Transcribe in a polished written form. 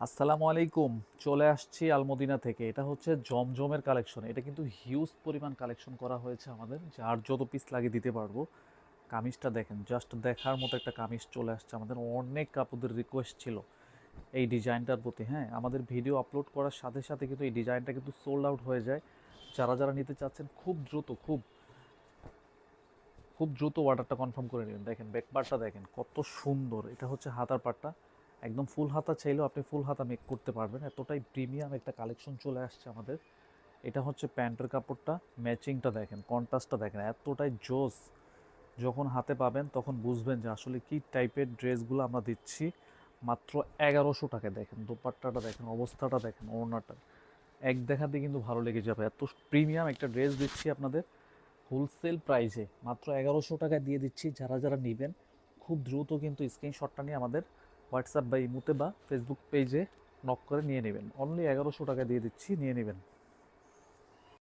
আসসালামু আলাইকুম। চলে আসছি আলমদিনা থেকে। এটা হচ্ছে জমজমের কালেকশন। এটা কিন্তু হিউজ পরিমাণ কালেকশন করা হয়েছে আমাদের, যার যত পিস লাগে দিতে পারবো। কামিজটা দেখেন, জাস্ট দেখার মতো একটা কামিজ চলে আসছে আমাদের। অনেক কাপড়দের রিকোয়েস্ট ছিল এই ডিজাইনটার প্রতি। হ্যাঁ, আমাদের ভিডিও আপলোড করার সাথে সাথে কিন্তু এই ডিজাইনটা কিন্তু সোল্ড আউট হয়ে যায়। যারা যারা নিতে চাচ্ছেন খুব দ্রুত, খুব খুব দ্রুত অর্ডারটা কনফার্ম করে নেবেন। দেখেন ব্যাকপার্টটা দেখেন কত সুন্দর। এটা হচ্ছে হাতার পাটটা, একদম ফুল হাতা চাইলেও আপনি ফুল হাতা মেক করতে পারবেন, এতটাই প্রিমিয়াম একটা কালেকশন চলে আসছে আমাদের। এটা হচ্ছে প্যান্টের কাপড়টা, ম্যাচিংটা দেখেন, কন্ট্রাস্টটা দেখেন, এতটাই জোস। যখন হাতে পাবেন তখন বুঝবেন যে আসলে কী টাইপের ড্রেসগুলো আমরা দিচ্ছি। মাত্র 1100 টাকায় দেখেন দোপাট্টাটা, দেখেন অবস্থাটা, দেখেন ওড়নাটা। এক দেখাতে কিন্তু ভালো লেগে যাবে, এত প্রিমিয়াম একটা ড্রেস দিচ্ছি আপনাদের হোলসেল প্রাইসে। মাত্র 1100 টাকায় দিয়ে দিচ্ছি। যারা যারা নেবেন খুব দ্রুত কিন্তু স্ক্রিনশটটা নিয়ে আমাদের হোয়াটসঅ্যাপ বা ইমুতে বা ফেসবুক পেজে নক করে নিয়ে নেবেন। অনলি 1100 টাকায় দিয়ে দিচ্ছি, নিয়ে নেবেন।